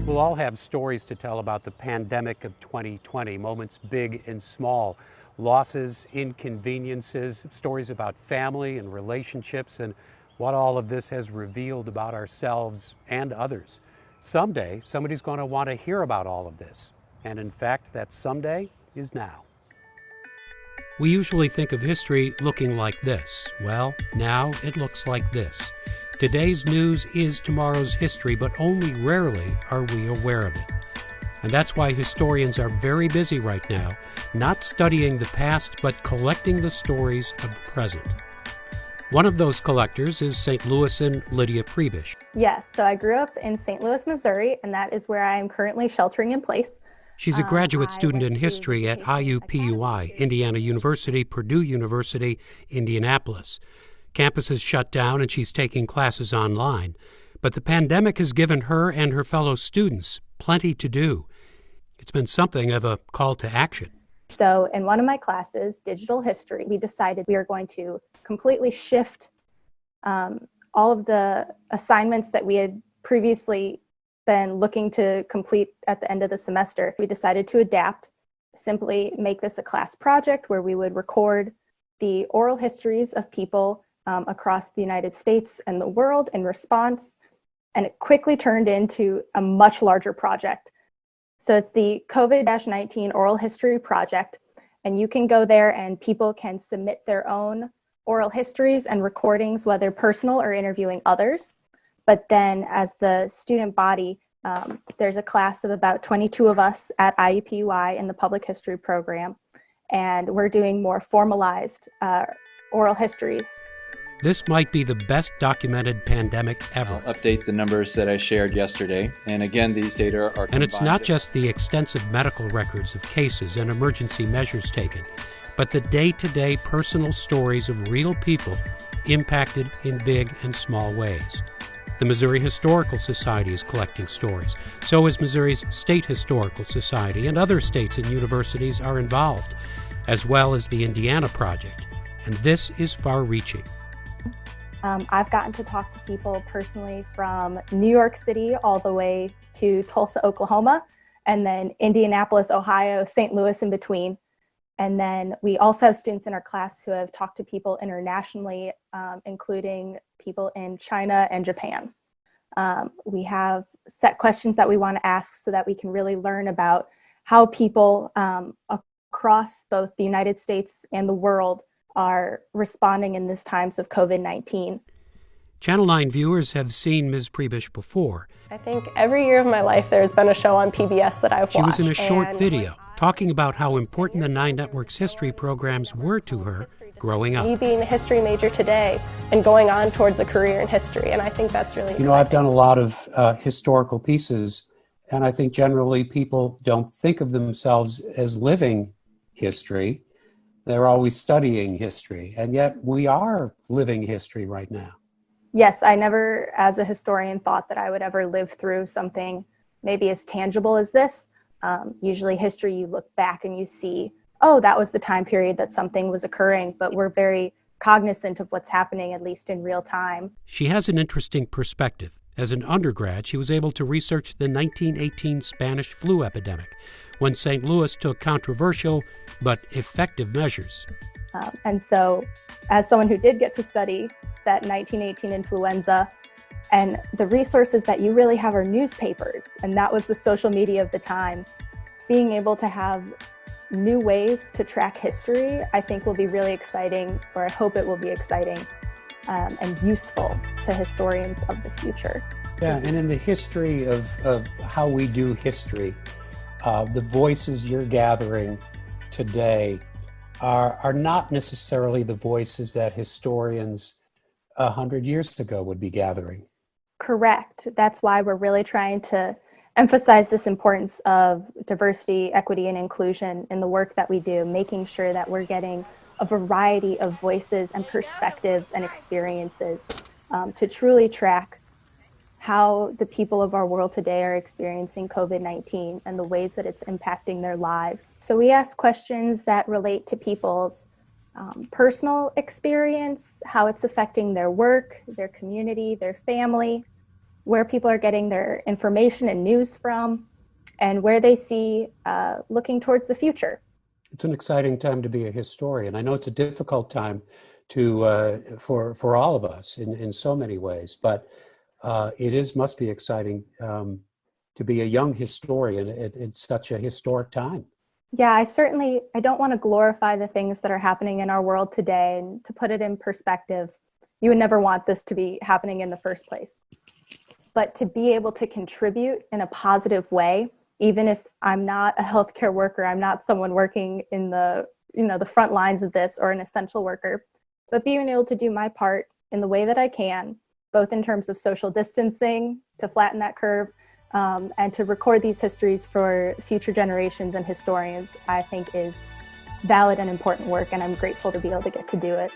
We'll all have stories to tell about the pandemic of 2020, moments big and small, losses, inconveniences, stories about family and relationships, and what all of this has revealed about ourselves and others. Someday, somebody's going to want to hear about all of this. And in fact, that someday is now. We usually think of history looking like this. Well, now it looks like this. Today's news is tomorrow's history, but only rarely are we aware of it. And that's why historians are very busy right now, not studying the past, but collecting the stories of the present. One of those collectors is St. Louisan Lydia Prebish. Yes, so I grew up in St. Louis, Missouri, and that is where I am currently sheltering in place. She's a graduate student in history at IUPUI, Indiana University, Purdue University, Indianapolis. Campus is shut down and she's taking classes online. But the pandemic has given her and her fellow students plenty to do. It's been something of a call to action. So in one of my classes, digital history, we decided we are going to completely shift all of the assignments that we had previously been looking to complete at the end of the semester. We decided to adapt, simply make this a class project where we would record the oral histories of people across the United States and the world in response, and it quickly turned into a much larger project. So it's the COVID-19 Oral History Project, and you can go there and people can submit their own oral histories and recordings, whether personal or interviewing others. But then as the student body, there's a class of about 22 of us at IUPUI in the public history program, and we're doing more formalized oral histories. This might be the best documented pandemic ever. I'll update the numbers that I shared yesterday. And again, these data are And it's not just the extensive medical records of cases and emergency measures taken, but the day-to-day personal stories of real people impacted in big and small ways. The Missouri Historical Society is collecting stories. So is Missouri's State Historical Society, and other states and universities are involved, as well as the Indiana Project. And this is far-reaching. I've gotten to talk to people personally from New York City all the way to Tulsa, Oklahoma, and then Indianapolis, Ohio, St. Louis in between. And then we also have students in our class who have talked to people internationally, including people in China and Japan. We have set questions that we want to ask so that we can really learn about how people across both the United States and the world are responding in these times of COVID-19. Channel 9 viewers have seen Ms. Prebish before. I think every year of my life there's been a show on PBS that I've watched. She was in a short video talking about how important the 9 Network's history programs were to her growing up. Me being a history major today and going on towards a career in history, and I think that's really exciting. You know, I've done a lot of historical pieces, and I think generally people don't think of themselves as living history. They're always studying history, and yet we are living history right now. Yes, I never, as a historian, thought that I would ever live through something maybe as tangible as this. Usually history, you look back and you see, oh, that was the time period that something was occurring, but we're very cognizant of what's happening, at least in real time. She has an interesting perspective. As an undergrad, she was able to research the 1918 Spanish flu epidemic, when St. Louis took controversial but effective measures. And so, as someone who did get to study that 1918 influenza, and the resources that you really have are newspapers, and that was the social media of the time, being able to have new ways to track history, I think will be really exciting, or I hope it will be exciting and useful to historians of the future. Yeah, and in the history of how we do history, the voices you're gathering today are not necessarily the voices that historians 100 years ago would be gathering. Correct. That's why we're really trying to emphasize this importance of diversity, equity, and inclusion in the work that we do, making sure that we're getting a variety of voices and perspectives and experiences to truly track how the people of our world today are experiencing COVID-19 and the ways that it's impacting their lives. So we ask questions that relate to people's personal experience, how it's affecting their work, their community, their family, where people are getting their information and news from, and where they see looking towards the future. It's an exciting time to be a historian. I know it's a difficult time to for all of us in so many ways, but must be exciting to be a young historian at such a historic time. Yeah, I don't want to glorify the things that are happening in our world today. And to put it in perspective, you would never want this to be happening in the first place. But to be able to contribute in a positive way, even if I'm not a healthcare worker, I'm not someone working in the front lines of this or an essential worker, but being able to do my part in the way that I can, both in terms of social distancing to flatten that curve, and to record these histories for future generations and historians, I think is valid and important work, and I'm grateful to be able to get to do it.